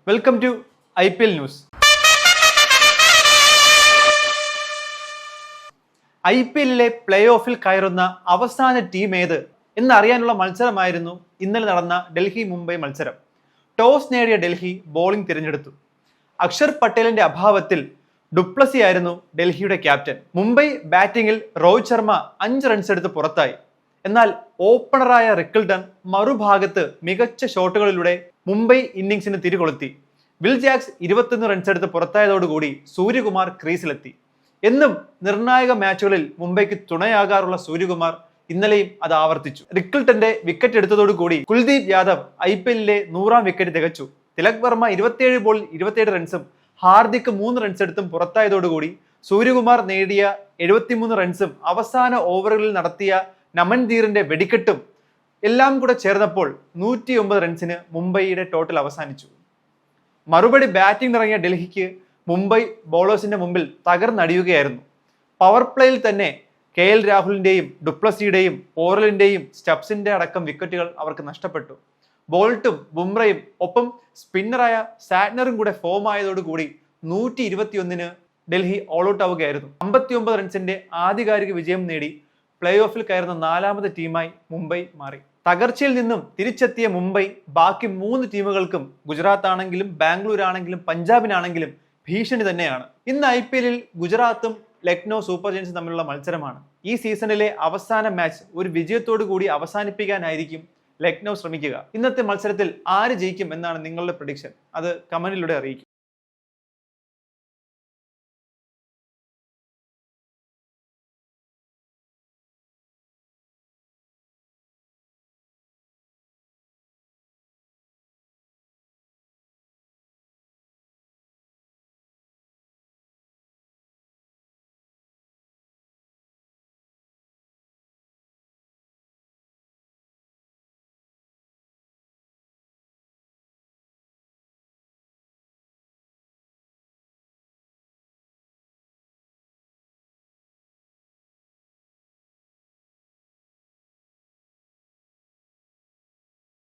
Welcome to IPL news. IPL-ലെ play ഓഫിൽ കയറുന്ന അവസാന ടീം ഏത് എന്നറിയാനുള്ള മത്സരമായിരുന്നു ഇന്നലെ നടന്ന ഡൽഹി മുംബൈ മത്സരം. ടോസ് നേടിയ ഡൽഹി ബോളിംഗ് തിരഞ്ഞെടുത്തു. അക്ഷർ പട്ടേലിന്റെ അഭാവത്തിൽ ഡുപ്ലസി ആയിരുന്നു ഡൽഹിയുടെ ക്യാപ്റ്റൻ. മുംബൈ ബാറ്റിംഗിൽ രോഹിത് ശർമ്മ 5 റൺസ് എടുത്ത് പുറത്തായി. എന്നാൽ ഓപ്പണറായ റിക്കിൾട്ടൺ മറുഭാഗത്ത് മികച്ച ഷോട്ടുകളിലൂടെ മുംബൈ ഇന്നിംഗ്സിന് തിരികൊളുത്തി. വിൽ ജാക്സ് 21 റൺസ് എടുത്ത് പുറത്തായതോടുകൂടി സൂര്യകുമാർ ക്രീസിലെത്തി. എന്നും നിർണായക മാച്ചുകളിൽ മുംബൈക്ക് തുണയാകാറുള്ള സൂര്യകുമാർ ഇന്നലെയും അത് ആവർത്തിച്ചു. റിക്കിൾട്ടന്റെ വിക്കറ്റ് എടുത്തതോടുകൂടി കുൽദീപ് യാദവ് IPL-ലെ 100ാം വിക്കറ്റ് തികച്ചു. തിലക് വർമ്മ 27 ബോളിൽ 27 റൺസും ഹാർദിക് 3 റൺസ് എടുത്തും പുറത്തായതോടുകൂടി സൂര്യകുമാർ നേടിയ 73 റൺസും അവസാന ഓവറുകളിൽ നടത്തിയ നമൻദീറിന്റെ വെടിക്കെട്ടും എല്ലാം കൂടെ ചേർന്നപ്പോൾ 109 റൺസിന് മുംബൈയുടെ ടോട്ടൽ അവസാനിച്ചു. മറുപടി ബാറ്റിംഗ് ഇറങ്ങിയ ഡൽഹിക്ക് മുംബൈ ബോളേഴ്സിന്റെ മുമ്പിൽ തകർന്നടിയുകയായിരുന്നു. പവർ പ്ലേയിൽ തന്നെ KL രാഹുലിന്റെയും ഡുപ്ലസിയുടെയും പോറലിന്റെയും സ്റ്റബ്സിന്റെ അടക്കം വിക്കറ്റുകൾ അവർക്ക് നഷ്ടപ്പെട്ടു. ബോൾട്ടും ബുംറയും ഒപ്പം സ്പിന്നറായ സാറ്റ്നറും കൂടെ ഫോം ആയതോടുകൂടി 121-ന് ഡൽഹി ഓൾ ഔട്ട് ആവുകയായിരുന്നു. 59 റൺസിന്റെ ആധികാരിക വിജയം നേടി പ്ലേ ഓഫിൽ കയറുന്ന 4ാമത്തെ ടീമായി മുംബൈ മാറി. തകർച്ചയിൽ നിന്നും തിരിച്ചെത്തിയ മുംബൈ ബാക്കി 3 ടീമുകൾക്കും ഗുജറാത്ത് ആണെങ്കിലും ബാംഗ്ലൂർ ആണെങ്കിലും പഞ്ചാബിനാണെങ്കിലും ഭീഷണി തന്നെയാണ്. ഇന്ന് IPL-ൽ ഗുജറാത്തും ലക്നൗ സൂപ്പർ ജയൻസും തമ്മിലുള്ള മത്സരമാണ്. ഈ സീസണിലെ അവസാന മാച്ച് ഒരു വിജയത്തോടു കൂടി അവസാനിപ്പിക്കാനായിരിക്കും ലക്നൗ ശ്രമിക്കുക. ഇന്നത്തെ മത്സരത്തിൽ ആര് ജയിക്കും എന്നാണ് നിങ്ങളുടെ പ്രഡിക്ഷൻ? അത് കമന്റിലൂടെ അറിയിക്കും.